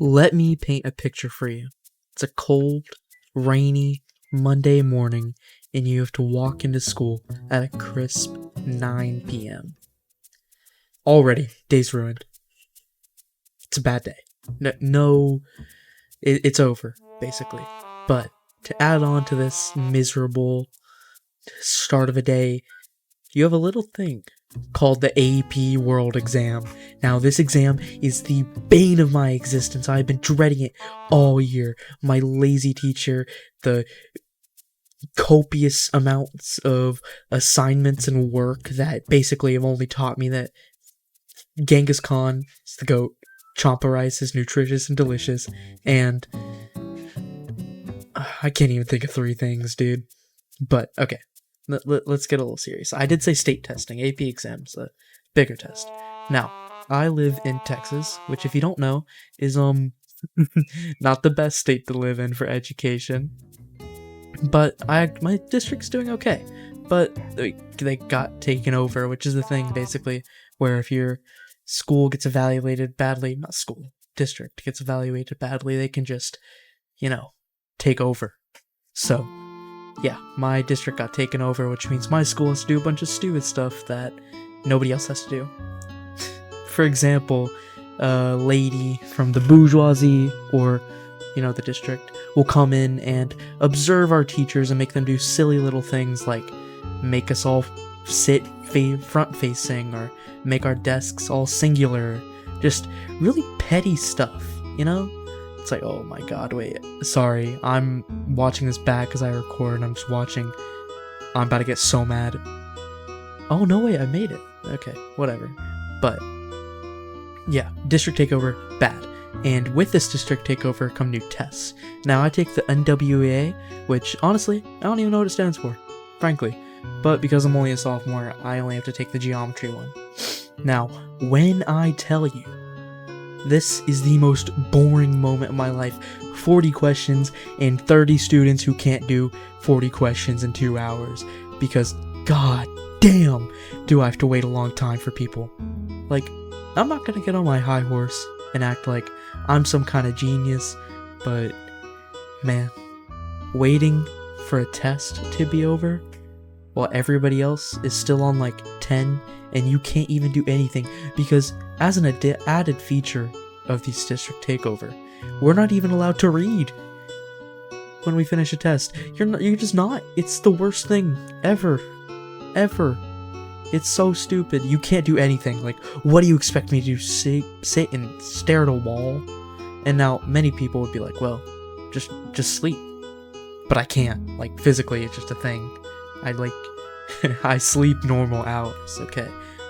Let me paint a picture for you. It's a cold, rainy Monday morning, and you have to walk into school at a crisp 9 p.m. Already, day's ruined. It's a bad day. It's over, basically. But to add on to this miserable start of a day, you have a little thing called the AP World Exam. Now, this exam is the bane of my existence. I've been dreading it all year. My lazy teacher, the copious amounts of assignments and work that basically have only taught me that Genghis Khan is the GOAT, Champa rice is nutritious and delicious, and I can't even think of 3 things, dude. But, okay. Let's get a little serious. I did say state testing, AP exams, the bigger test. Now, I live in Texas, which if you don't know, is not the best state to live in for education. But my district's doing okay. But they got taken over, which is the thing, basically, where if your school gets evaluated badly, not school, district gets evaluated badly, they can just, take over. So, yeah, my district got taken over, which means my school has to do a bunch of stupid stuff that nobody else has to do. For example, a lady from the bourgeoisie, or, the district, will come in and observe our teachers and make them do silly little things like make us all sit front-facing, or make our desks all singular. Just really petty stuff, It's like, oh my god, wait, sorry, I'm watching this back because I record, and I'm just watching. I'm about to get so mad. Oh, no, wait, I made it. Okay, whatever. But, yeah, district takeover, bad. And with this district takeover come new tests. Now, I take the NWEA, which, honestly, I don't even know what it stands for, frankly. But because I'm only a sophomore, I only have to take the geometry one. Now, when I tell you, this is the most boring moment of my life. 40 questions and 30 students who can't do 40 questions in 2 hours. Because, god damn, do I have to wait a long time for people. Like, I'm not gonna get on my high horse and act like I'm some kind of genius, but, man, waiting for a test to be over while everybody else is still on like 10 and you can't even do anything, because as an added feature of this district takeover, we're not even allowed to read when we finish a test. You're just not. It's the worst thing ever. It's so stupid. You can't do anything. Like, what do you expect me to do? Sit and stare at a wall? And now many people would be like, well, just sleep. But I can't. Like, physically, it's just a thing. I sleep normal hours, okay?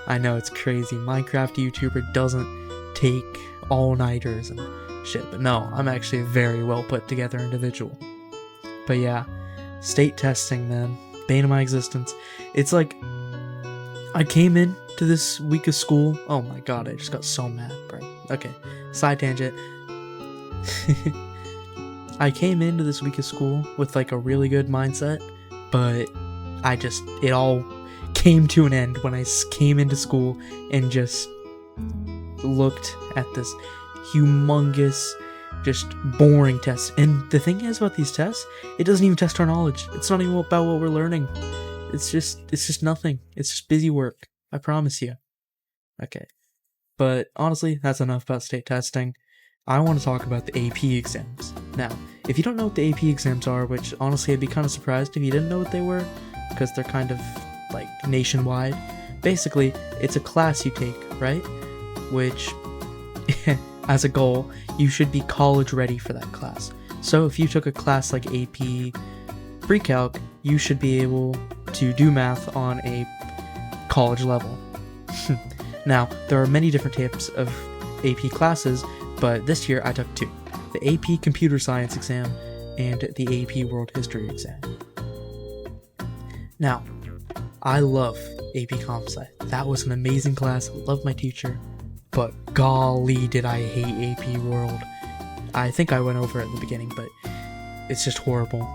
I know, it's crazy. Minecraft YouTuber doesn't take all-nighters and shit, but no, I'm actually a very well put together individual. But yeah, state testing, man. Bane of my existence. It's like, I came in to this week of school. Oh my god, I just got so mad, bro. Okay, side tangent. I came into this week of school with like a really good mindset, but it all came to an end when I came into school and just looked at this humongous, just boring test. And the thing is about these tests, it doesn't even test our knowledge. It's not even about what we're learning. It's just nothing. It's just busy work. I promise you. Okay. But honestly, that's enough about state testing. I want to talk about the AP exams. Now, if you don't know what the AP exams are, which honestly I'd be kind of surprised if you didn't know what they were, because they're kind of like nationwide. Basically, it's a class you take, right? Which, as a goal, you should be college ready for that class. So if you took a class like AP Pre-Calc, you should be able to do math on a college level. Now, there are many different types of AP classes, but this year I took 2. The AP Computer Science exam and the AP World History exam. Now, I love AP Comp Sci. That was an amazing class. I love my teacher. But golly, did I hate AP World. I think I went over it at the beginning, but it's just horrible.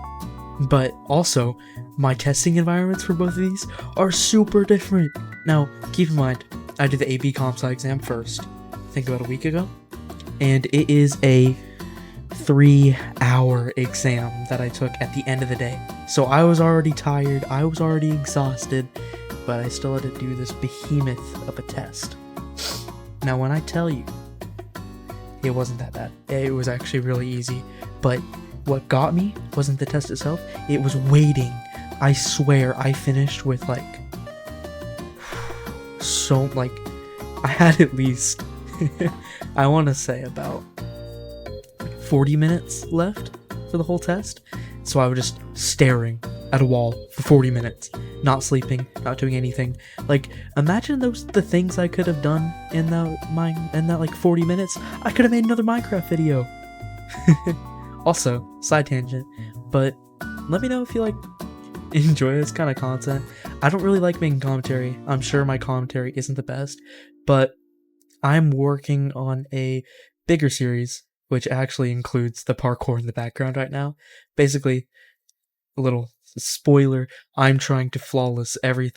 But also, my testing environments for both of these are super different. Now, keep in mind, I did the AP Comp Sci exam first, I think about a week ago. and it is a 3-hour exam that I took at the end of the day. So I was already tired, I was already exhausted, but I still had to do this behemoth of a test. Now when I tell you, it wasn't that bad. It was actually really easy, but what got me wasn't the test itself, it was waiting. I swear I finished with like, I had at least, I want to say about 40 minutes left for the whole test. So I was just staring at a wall for 40 minutes, not sleeping, not doing anything. Like, imagine the things I could have done in that like 40 minutes. I could have made another Minecraft video. Also, side tangent, but let me know if you like enjoy this kind of content. I don't really like making commentary. I'm sure my commentary isn't the best, but I'm working on a bigger series, which actually includes the parkour in the background right now. Basically, a little spoiler, I'm trying to flawless every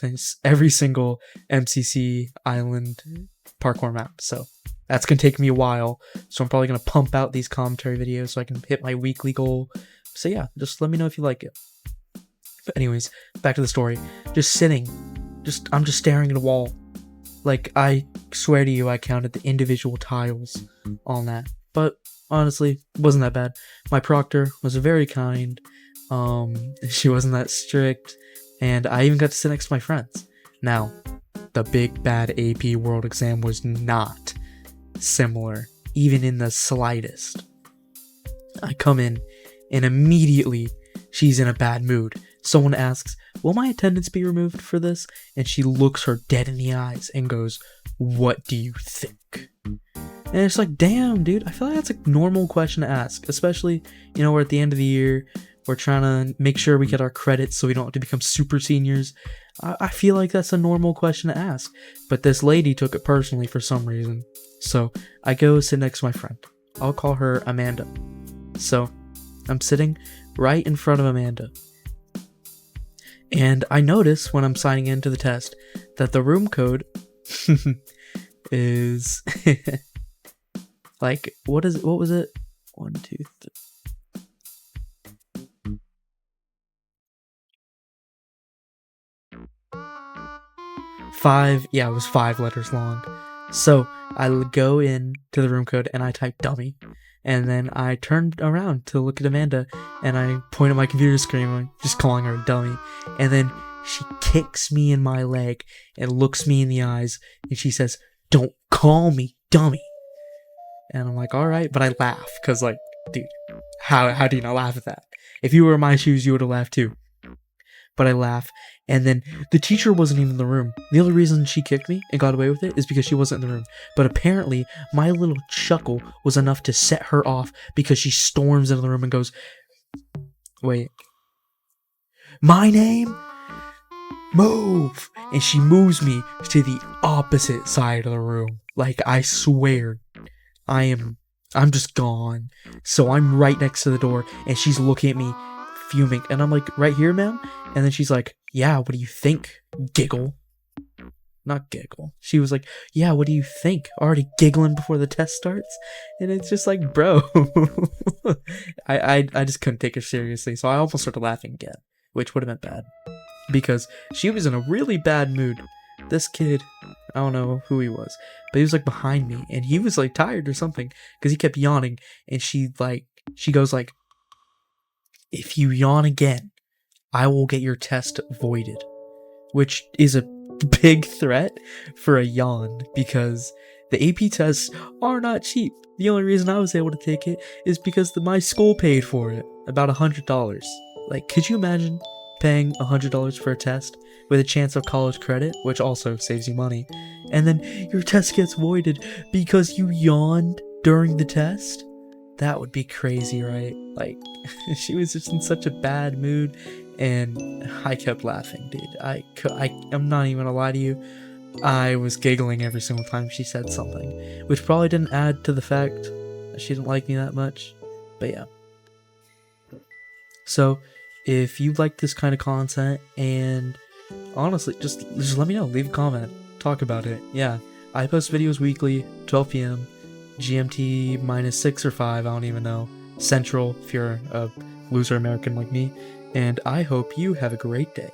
single MCC island parkour map, so that's gonna take me a while. So I'm probably gonna pump out these commentary videos so I can hit my weekly goal. So yeah, just let me know if you like it. But anyways, back to the story. Just sitting, I'm just staring at a wall. Like, I swear to you, I counted the individual tiles on that. But honestly, it wasn't that bad. My proctor was very kind. She wasn't that strict, and I even got to sit next to my friends. Now, the big bad AP World exam was not similar, even in the slightest. I come in, and immediately she's in a bad mood. Someone asks, "Will my attendance be removed for this?" And she looks her dead in the eyes and goes, "What do you think?" And it's like, damn, dude, I feel like that's a normal question to ask, especially, you know, we're at the end of the year, we're trying to make sure we get our credits so we don't have to become super seniors. I feel like that's a normal question to ask, but this lady took it personally for some reason. So I go sit next to my friend. I'll call her Amanda. So I'm sitting right in front of Amanda. And I notice when I'm signing into the test that the room code is like, what was it? 1, 2, 3. 5, yeah, it was 5 letters long. So I go in to the room code and I type dummy. And then I turned around to look at Amanda and I point at my computer screen, just calling her a dummy. And then she kicks me in my leg and looks me in the eyes and she says, "Don't call me dummy." And I'm like, alright, but I laugh because, like, dude, how do you not laugh at that? If you were in my shoes, you would have laughed too. But I laugh, and then the teacher wasn't even in the room. The only reason she kicked me and got away with it is because she wasn't in the room. But apparently, my little chuckle was enough to set her off because she storms into the room and goes, "Wait, my name? Move!" And she moves me to the opposite side of the room. Like, I swear, I'm just gone. So I'm right next to the door, and she's looking at me, fuming, and I'm like, "Right here, ma'am?" And then she's like, "Yeah, what do you think?" Giggle. Not giggle. She was like, "Yeah, what do you think?" Already giggling before the test starts. And it's just like, bro. I just couldn't take her seriously, so I almost started laughing again, which would have been bad. Because she was in a really bad mood. This kid, I don't know who he was, but he was like behind me, and he was like tired or something, because he kept yawning, and she goes like, "If you yawn again, I will get your test voided," which is a big threat for a yawn because the AP tests are not cheap. The only reason I was able to take it is because my school paid for it, about $100. Like, could you imagine paying $100 for a test with a chance of college credit, which also saves you money, and then your test gets voided because you yawned during the test? That would be crazy, right? Like, she was just in such a bad mood, and I kept laughing, dude. I'm not even gonna lie to you. I was giggling every single time she said something, which probably didn't add to the fact that she didn't like me that much, but yeah. So, if you like this kind of content, and honestly, just let me know. Leave a comment. Talk about it. Yeah, I post videos weekly, 12 p.m. GMT -6 or 5, I don't even know. Central, if you're a loser American like me. And I hope you have a great day.